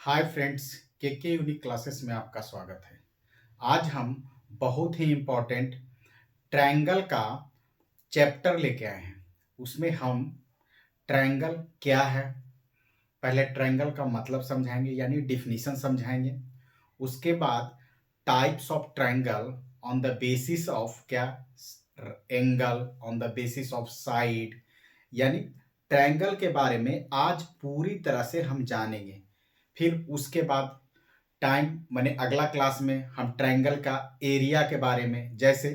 Hi friends, के unique classes में आपका स्वागत है। आज हम बहुत ही इम्पोर्टेंट ट्रायंगल का चैप्टर लेके आए हैं। उसमें हम ट्रायंगल क्या है, पहले ट्रायंगल का मतलब समझाएंगे यानी डिफिनीशन समझाएंगे। उसके बाद types of triangle on the basis of क्या, angle, on the basis of side, यानी ट्रायंगल के बारे में आज पूरी तरह से हम जानेंगे। फिर उसके बाद टाइम माने अगला क्लास में हम ट्रायंगल का एरिया के बारे में, जैसे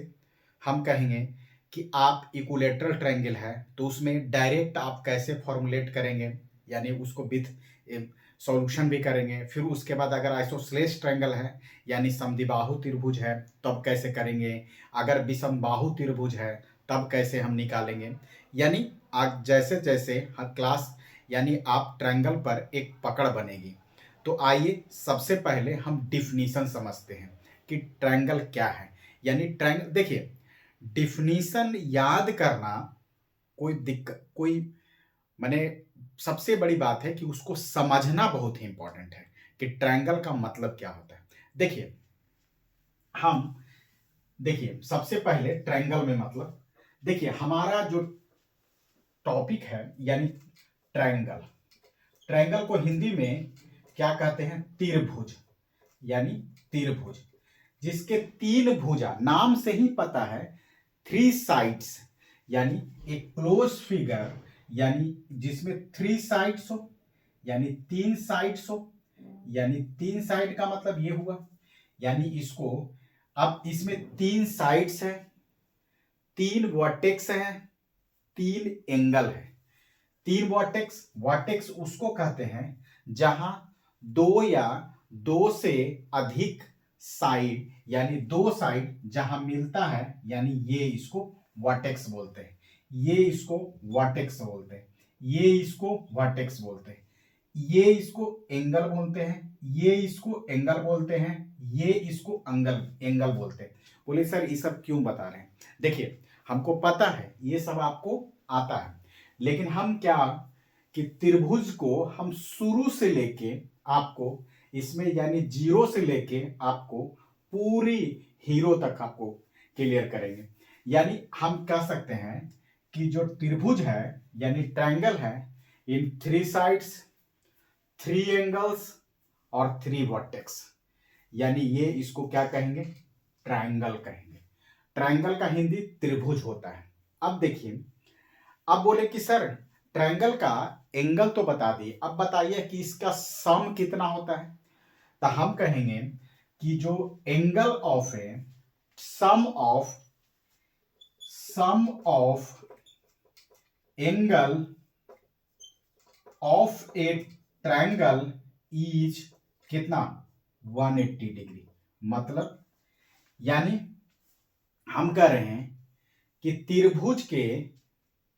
हम कहेंगे कि आप इक्विलेटरल ट्रायंगल है तो उसमें डायरेक्ट आप कैसे फॉर्मुलेट करेंगे, यानी उसको विथ सॉल्यूशन भी करेंगे। फिर उसके बाद अगर आइसोसेलेस ट्रायंगल है यानी समद्विबाहु त्रिभुज है तब कैसे करेंगे, अगर विषमबाहु त्रिभुज है तब कैसे हम निकालेंगे। यानी आज जैसे जैसे हर क्लास यानी आप ट्रायंगल पर एक पकड़ बनेगी। तो आइए सबसे पहले हम डिफिनीशन समझते हैं कि ट्रायंगल क्या है। यानी ट्रायंगल देखिए, डिफिनीशन याद करना कोई दिक्कत कोई माने सबसे बड़ी बात है कि उसको समझना बहुत ही इंपॉर्टेंट है कि ट्रायंगल का मतलब क्या होता है। देखिए हम देखिए सबसे पहले ट्रायंगल में मतलब देखिए हमारा जो टॉपिक है यानी ट्रायंगल, ट्रायंगल को हिंदी में क्या कहते हैं, त्रिभुज, यानी त्रिभुज जिसके तीन भुजा, नाम से ही पता है, थ्री साइड्स, यानी एक क्लोज फिगर, यानी जिसमें थ्री साइड्स हो, यानी तीन साइड्स हो, यानी तीन साइड का मतलब ये हुआ, यानी इसको अब इसमें तीन साइड्स है, तीन वर्टेक्स है, तीन एंगल है। तीन वर्टेक्स, वर्टेक्स उसको कहते हैं जहां दो या दो से अधिक साइड, यानी दो साइड जहां मिलता है, यानी ये इसको वर्टेक्स बोलते हैं, ये इसको वर्टेक्स बोलते हैं, ये इसको वर्टेक्स बोलते हैं, ये इसको एंगल बोलते हैं, ये इसको एंगल बोलते हैं, ये इसको एंगल एंगल बोलते हैं। बोले सर ये सब क्यों बता रहे हैं? देखिए हमको पता है ये सब आपको आता है, लेकिन हम क्या कि त्रिभुज को हम शुरू से लेके आपको इसमें यानी जीरो से लेके आपको पूरी हीरो तक आपको क्लियर करेंगे। यानी हम कह सकते हैं कि जो त्रिभुज है यानी ट्रायंगल है, in three sides, three angles और थ्री वर्टेक्स, यानी ये इसको क्या कहेंगे, ट्रायंगल कहेंगे। ट्रायंगल का हिंदी त्रिभुज होता है। अब देखिए, अब बोले कि सर ट्रायंगल का एंगल तो बता दिए, अब बताइए कि इसका सम कितना होता है। तो हम कहेंगे कि जो angle of a sum of angle of a triangle is कितना, 180 डिग्री। मतलब यानी हम कह रहे हैं कि त्रिभुज के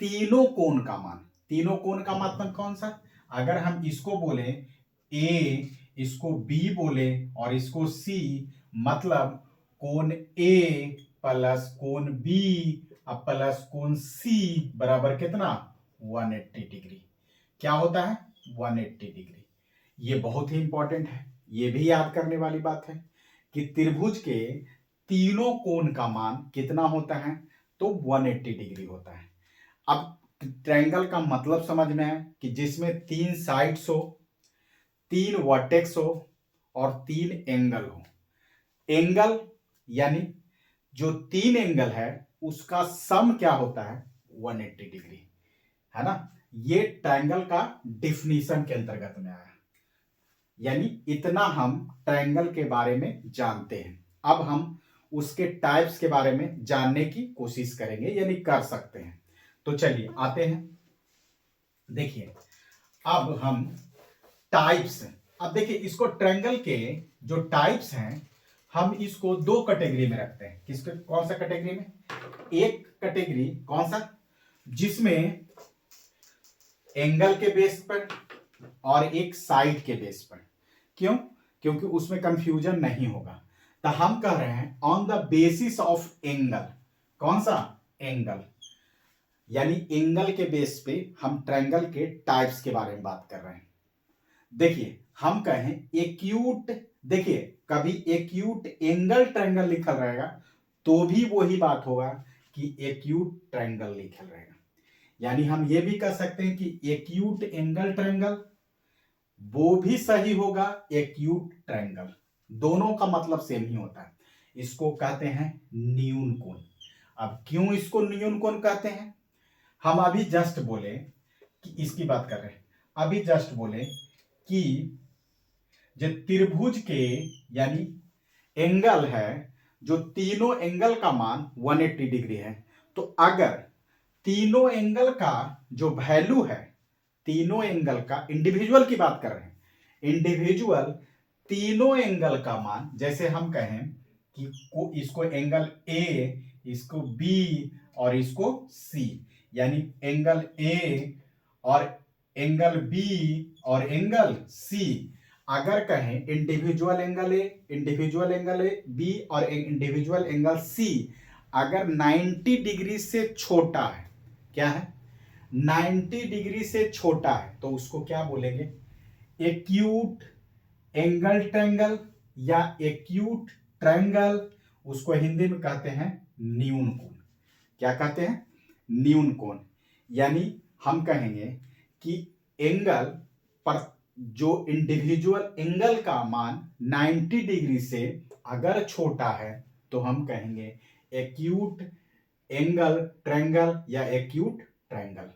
तीनों कोण का मान, तीनों कोण का मतलब कौन सा, अगर हम इसको बोले ए, इसको बी बोले और इसको सी, मतलब कोण ए प्लस कोण बी प्लस कोण सी बराबर कितना, 180 डिग्री। क्या होता है, 180 डिग्री। ये बहुत ही इंपॉर्टेंट है, ये भी याद करने वाली बात है कि त्रिभुज के तीनों कोण का मान कितना होता है, तो 180 डिग्री होता है। अब ट्रायंगल का मतलब समझ में है कि जिसमें तीन साइड्स हो, तीन वर्टेक्स हो और तीन एंगल हो। एंगल यानी जो तीन एंगल है उसका सम क्या होता है, 180 डिग्री, है ना। ये ट्रायंगल का डिफिनीशन के अंतर्गत में आया। यानी इतना हम ट्रायंगल के बारे में जानते हैं। अब हम उसके टाइप्स के बारे में जानने की कोशिश करेंगे, यानी कर सकते हैं। तो चलिए आते हैं, देखिए अब हम टाइप्स, अब देखिए इसको ट्रायंगल के जो टाइप्स हैं हम इसको दो कैटेगरी में रखते हैं। किसके, कौन सा कैटेगरी में, एक कैटेगरी कौन सा, जिसमें एंगल के बेस पर और एक साइड के बेस पर। क्यों, क्योंकि उसमें कंफ्यूजन नहीं होगा। तो हम कह रहे हैं on the basis of angle, कौन सा, एंगल, यानी एंगल के बेस पे हम ट्रायंगल के टाइप्स के बारे में बात कर रहे हैं। देखिए हम कहें एक्यूट, देखिए कभी एक्यूट एंगल ट्रायंगल लिखल रहेगा तो भी वही बात होगा कि एक्यूट ट्रायंगल लिखल रहेगा। यानी हम ये भी कह सकते हैं कि एक्यूट एंगल ट्रायंगल, वो भी सही होगा एक्यूट ट्रायंगल, दोनों का मतलब सेम ही होता है। इसको कहते हैं न्यून कोण। अब क्यों इसको न्यून कोण कहते हैं, हम अभी जस्ट बोले कि इसकी बात कर रहे हैं, अभी जस्ट बोले कि जो त्रिभुज के यानी एंगल है, जो तीनों एंगल का मान 180 डिग्री है, तो अगर तीनों एंगल का जो वैल्यू है, तीनों एंगल का इंडिविजुअल की बात कर रहे हैं, इंडिविजुअल तीनों एंगल का मान, जैसे हम कहें कि इसको एंगल ए, इसको बी और इसको सी, यानी एंगल ए और एंगल बी और एंगल सी, अगर कहें इंडिविजुअल एंगल ए बी और इंडिविजुअल एंगल सी अगर 90 डिग्री से छोटा है, क्या है 90 डिग्री से छोटा है, तो उसको क्या बोलेंगे, एक्यूट एंगल ट्रायंगल या एक्यूट ट्रायंगल। उसको हिंदी में कहते हैं न्यून कोण। क्या कहते हैं, न्यून कोण। यानी हम कहेंगे कि एंगल पर जो इंडिविजुअल एंगल का मान 90 डिग्री से अगर छोटा है तो हम कहेंगे एक्यूट एंगल ट्रायंगल या एक्यूट ट्रायंगल।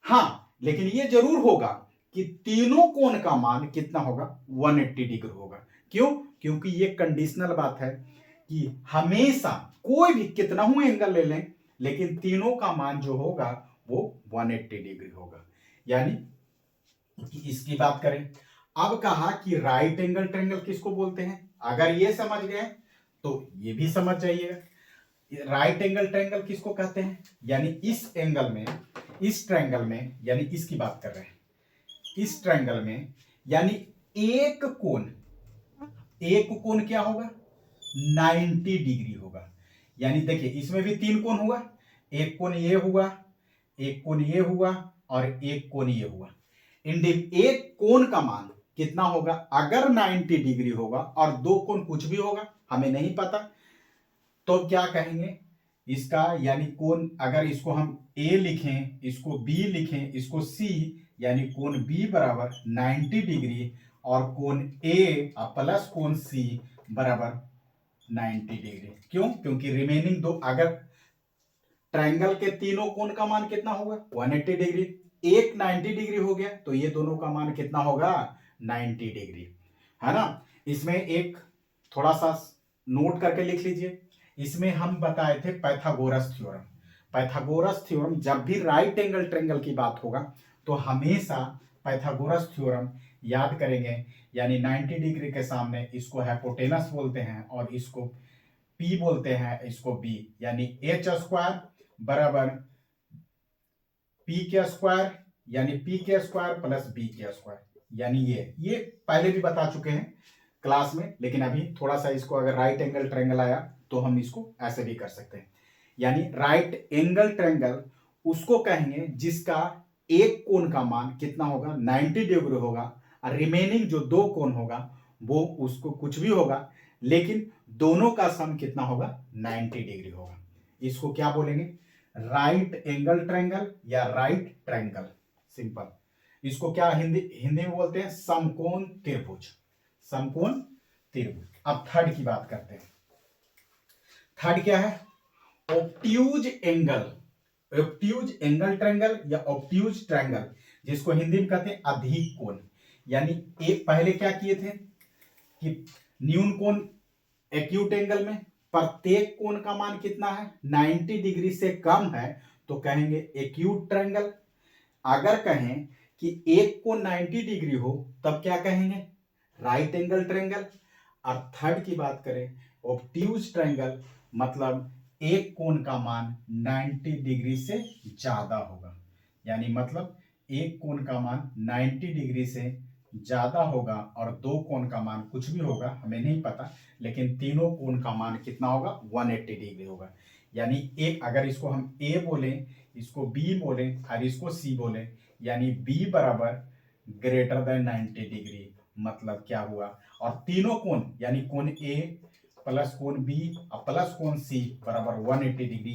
हां, लेकिन यह जरूर होगा कि तीनों कोण का मान कितना होगा, 180 डिग्री होगा। क्यों, क्योंकि यह कंडीशनल बात है कि हमेशा कोई भी कितना ही एंगल ले लें, लेकिन तीनों का मान जो होगा वो 180 डिग्री होगा। यानी कि इसकी बात करें, अब कहा कि राइट एंगल ट्रायंगल किसको बोलते हैं, अगर ये समझ गए तो ये भी समझ जाइएगा राइट एंगल ट्रायंगल किसको कहते हैं। यानी इस एंगल में, इस ट्रायंगल में, यानी इसकी बात कर रहे हैं, इस ट्रायंगल में यानी एक कोण क्या होगा, 90 डिग्री होगा। यानी देखिए इसमें भी तीन कोण हुआ, एक कोण ये हुआ, एक कोण ये हुआ और एक कोण ये हुआ। एक कोण का मान कितना होगा, अगर 90 डिग्री होगा और दो कोण कुछ भी होगा हमें नहीं पता, तो क्या कहेंगे इसका, यानी कोण अगर इसको हम ए लिखें, इसको बी लिखें, इसको सी, यानी कोण बी बराबर 90 डिग्री और कोण ए प्लस कोण सी बराबर 90 डिग्री। क्यों, क्योंकि रिमेनिंग दो, अगर ट्रायंगल के तीनों कोण का मान कितना होगा 180 डिग्री, एक 90 डिग्री हो गया तो ये दोनों का मान कितना होगा 90 डिग्री, है ना। इसमें एक थोड़ा सा नोट करके लिख लीजिए, इसमें हम बताए थे पाइथागोरस थ्योरम। पाइथागोरस थ्योरम, जब भी राइट एंगल ट्रायंगल की बात होगा तो हमेशा पाइथागोरस थ्योरम याद करेंगे। यानी 90 डिग्री के सामने इसको हाइपोटेनस बोलते हैं और इसको P बोलते हैं, इसको B, यानी एच स्क्वायर बराबर P के स्क्वायर, यानी P के स्क्वायर प्लस B के स्क्वायर। यानी ये पहले भी बता चुके हैं क्लास में, लेकिन अभी थोड़ा सा इसको, अगर राइट एंगल ट्रायंगल आया तो हम इसको ऐसे भी कर सकते हैं। यानी राइट एंगल ट्रायंगल उसको कहेंगे जिसका एक कोण का मान कितना होगा 90 डिग्री होगा और रिमेनिंग जो दो कोण होगा वो उसको कुछ भी होगा, लेकिन दोनों का सम कितना होगा 90 डिग्री होगा। इसको क्या बोलेंगे, राइट एंगल ट्रायंगल या राइट ट्रायंगल, सिंपल। इसको क्या हिंदी में बोलते हैं, समकोण त्रिभुज, समकोण त्रिभुज। अब थर्ड की बात करते हैं। थर्ड क्या है, ऑब्ट्यूज एंगल ट्रायंगल या ऑब्ट्यूज ट्रायंगल, जिसको हिंदी में कहते हैं अधिक कोण। यानी एक पहले क्या किए थे कि न्यून कोण एक्यूट एंगल में प्रत्येक कोण का मान कितना है 90 डिग्री से कम है तो कहेंगे एक्यूट ट्रायंगल। अगर कहें कि एक कोण 90 डिग्री हो तब क्या कहेंगे, राइट एंगल ट्रायंगल। और थर्ड की बात करें ऑब्ट्यूज ट्रायंगल, मतलब एक कोण का मान 90 डिग्री से ज्यादा होगा। यानी मतलब एक कोण का मान 90 डिग्री से ज्यादा होगा और दो कोण का मान कुछ भी होगा हमें नहीं पता, लेकिन तीनों कोण का मान कितना होगा 180 डिग्री होगा। यानी एक, अगर इसको हम ए बोलें, इसको बी बोलें और इसको सी बोलें, यानी बी बराबर ग्रेटर देन 90 डिग्री मतलब क्या हुआ, और तीनों कोण यानी कोण ए प्लस कोण बी और प्लस कोण सी बराबर 180 डिग्री,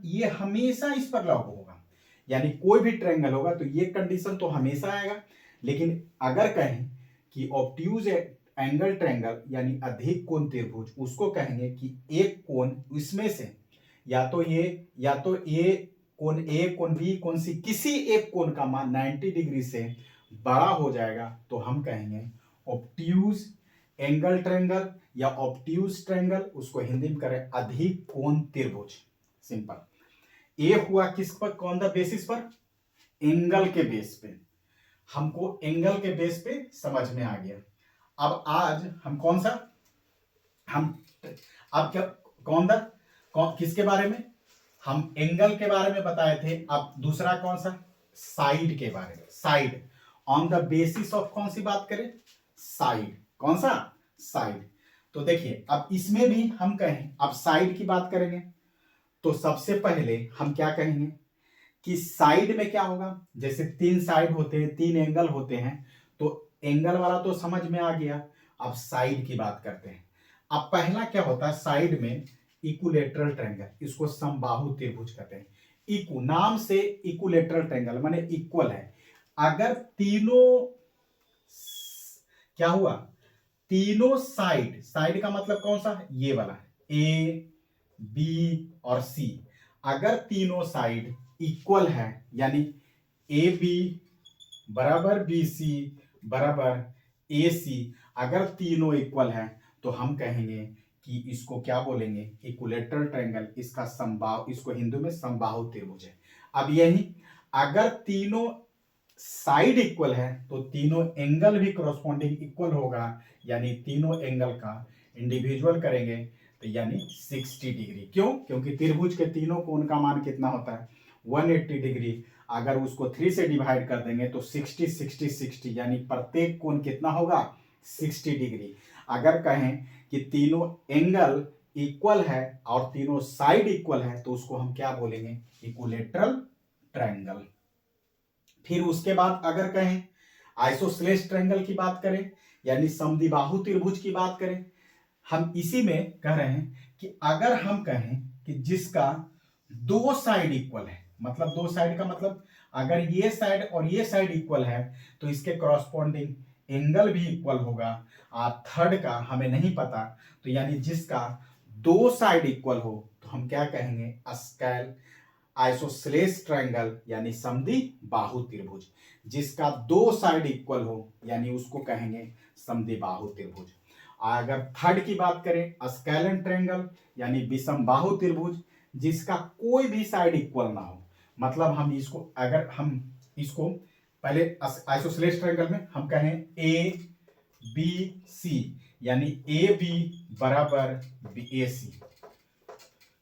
ये हमेशा इस पर लागू होगा। यानी कोई भी ट्रायंगल होगा तो ये कंडीशन तो हमेशा आएगा। लेकिन अगर कहें कि ऑब्ट्यूज एंगल ट्रायंगल यानी अधिक कोण त्रिभुज, उसको कहेंगे कि एक कोण इसमें से या तो ये कोण ए कोण बी कोण सी किसी एक कोण का मान 90 डिग्री से बड़ा हो जाएगा तो हम कहेंगे ऑब्ट्यूज एंगल ट्रायंगल या ऑब्ट्यूज ट्रायंगल, उसको हिंदी में करें अधिक कोण त्रिभुज। सिंपल। ए हुआ किस पर, कौन द बेसिस पर, एंगल के बेस पे। हमको एंगल के बेस पे समझ में आ गया। अब आज हम कौन सा, हम अब क्या किसके बारे में, हम एंगल के बारे में बताए थे। अब दूसरा कौन सा, साइड के बारे में। Side on the basis of कौन सी बात करें, साइड। कौन सा, साइड। तो देखिए अब इसमें भी हम कहें, अब साइड की बात करेंगे तो सबसे पहले हम क्या कहेंगे कि साइड में क्या होगा, जैसे तीन साइड होते हैं, तीन एंगल होते हैं, तो एंगल वाला तो समझ में आ गया। अब साइड की बात करते हैं। अब पहला क्या होता है, साइड में इक्विलेटरल ट्रायंगल, इसको समबाहु त्रिभुज कहते हैं। इक्व नाम से इक्विलेटरल ट्रायंगल माने इक्वल है। अगर तीनों क्या हुआ, तीनों साइड, साइड का मतलब कौन सा, ये वाला ए बी और सी, अगर तीनों साइड इक्वल है यानी ए बी बराबर बी सी बराबर ए सी, अगर तीनों इक्वल है तो हम कहेंगे कि इसको क्या बोलेंगे, इक्विलेटरल ट्रायंगल। इसका समबाहु, इसको हिंदू में समबाहु त्रिभुज है। अब यही अगर तीनों साइड इक्वल है तो तीनों एंगल भी कॉरस्पॉन्डिंग इक्वल होगा, यानी तीनों एंगल का इंडिविजुअल करेंगे तो यानी 60 डिग्री। क्यों, क्योंकि त्रिभुज के तीनों कोण का मान कितना होता है, 180 डिग्री। अगर उसको 3 से डिवाइड कर देंगे तो 60 60 60 यानी प्रत्येक कोण कितना होगा, 60 डिग्री। अगर कहें कि तीनों एंगल इक्वल है और तीनों साइड इक्वल है तो उसको हम क्या बोलेंगे, इक्विलेटरल ट्रायंगल। फिर उसके बाद अगर कहें आइसोसेलेस ट्रायंगल की बात करें यानी समद्विबाहु त्रिभुज की बात करें, हम इसी में कह रहे हैं कि अगर हम कहें कि जिसका दो साइड इक्वल है, मतलब दो साइड का मतलब अगर ये साइड और ये साइड इक्वल है तो इसके कॉरस्पॉन्डिंग एंगल भी इक्वल होगा। थर्ड का हमें नहीं पता, तो यानी जिसका दो साइड इक्वल हो तो हम क्या कहेंगे, स्केल आइसोसेलेस ट्रायंगल यानी समद्विबाहु त्रिभुज। जिसका दो साइड इक्वल हो यानी उसको कहेंगे समद्विबाहु त्रिभुज। अगर थर्ड की बात करें स्केलन ट्रायंगल यानी विषमबाहु त्रिभुज, जिसका कोई भी साइड इक्वल ना हो। मतलब हम इसको, अगर हम इसको पहले आइसोसेलेस ट्रायंगल में हम कहें ए बी सी यानी ए बी बराबर ए सी।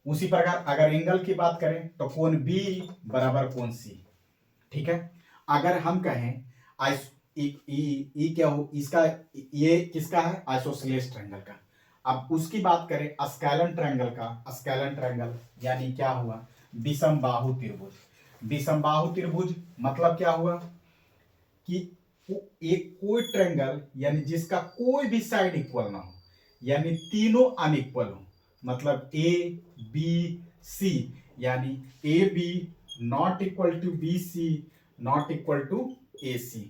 उसी प्रकार अगर एंगल की बात करें तो कोण बी बराबर कोण सी। ठीक है। अगर हम कहें क्या हो, इसका ये किसका है, आइसोसेलेस ट्रायंगल का। अब उसकी बात करें स्केलन ट्रायंगल का, स्केलन ट्रायंगल यानी क्या हुआ, विषमबाहु त्रिभुज। विषमबाहु त्रिभुज मतलब क्या हुआ कि एक कोई ट्रायंगल यानी जिसका कोई भी साइड इक्वल ना हो, यानी तीनों अनइक्वल हो। मतलब ए बी सी यानी A B not equal to B C not equal to A C.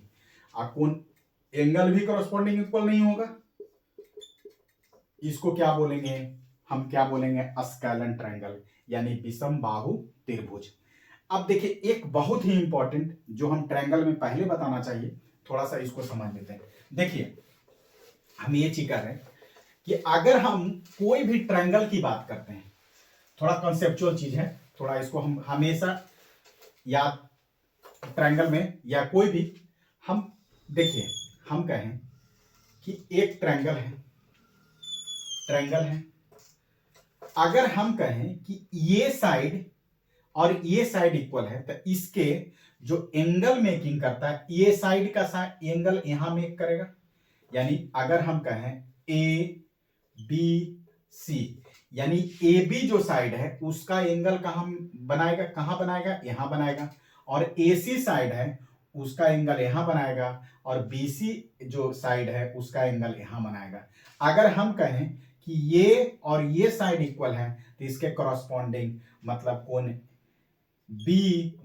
कौन एंगल भी कॉरस्पॉन्डिंग इक्वल नहीं होगा, इसको क्या बोलेंगे, हम क्या बोलेंगे, स्केलन ट्रायंगल यानी विषमबाहु त्रिभुज। अब देखिए एक बहुत ही इंपॉर्टेंट जो हम ट्रायंगल में पहले बताना चाहिए, थोड़ा सा इसको समझ लेते हैं। देखिए हम ये चीज कर रहे हैं कि अगर हम कोई भी ट्रायंगल की बात करते हैं, थोड़ा कॉन्सेप्चुअल चीज है, थोड़ा इसको हम हमेशा याद, ट्रायंगल में या कोई भी हम देखिए, हम कहें कि एक ट्रायंगल है। अगर हम कहें कि ये साइड और ये साइड इक्वल है तो इसके जो एंगल मेकिंग करता है, ये साइड का एंगल यहां मेक करेगा। यानी अगर हम कहें ए बी सी यानी ए बी जो साइड है उसका एंगल कहां बनाएगा, यहां बनाएगा। और ए सी साइड है उसका एंगल यहाँ बनाएगा और BC जो साइड है उसका एंगल यहाँ बनाएगा। अगर हम कहें कि ये और ये साइड इक्वल है तो इसके कॉरस्पॉन्डिंग मतलब कोण B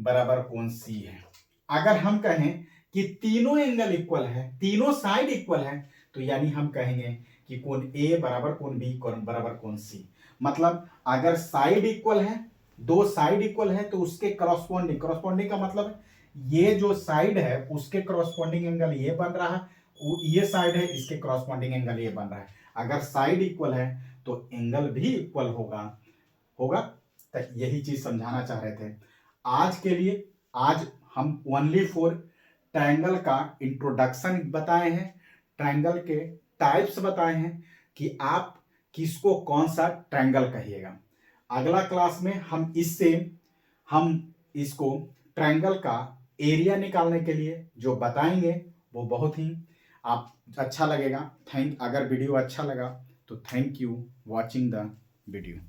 बराबर कोण C है। अगर हम कहें कि तीनों एंगल इक्वल है, तीनों साइड इक्वल है, तो यानी हम कहेंगे कि कोण A बराबर कोण B बराबर कोण C। मतलब अगर साइड इक्वल है, दो साइड इक्वल है, तो उसके करस्पॉन्डिंग का मतलब ये जो साइड है उसके करस्पॉन्डिंग एंगल ये बन रहा है, ये साइड है इसके करस्पॉन्डिंग एंगल ये बन रहा है। अगर साइड इक्वल है तो एंगल भी इक्वल होगा होगा। तो यही चीज समझाना चाह रहे थे। आज के लिए आज हम ओनली फॉर ट्रायंगल का इंट्रोडक्शन बताए हैं, ट्रायंगल के टाइप्स बताए हैं कि आप किसको कौन सा ट्रायंगल कहिएगा। अगला क्लास में हम इसको ट्रायंगल का एरिया निकालने के लिए जो बताएंगे वो बहुत ही आप अच्छा लगेगा। अगर वीडियो अच्छा लगा तो thank you watching the video.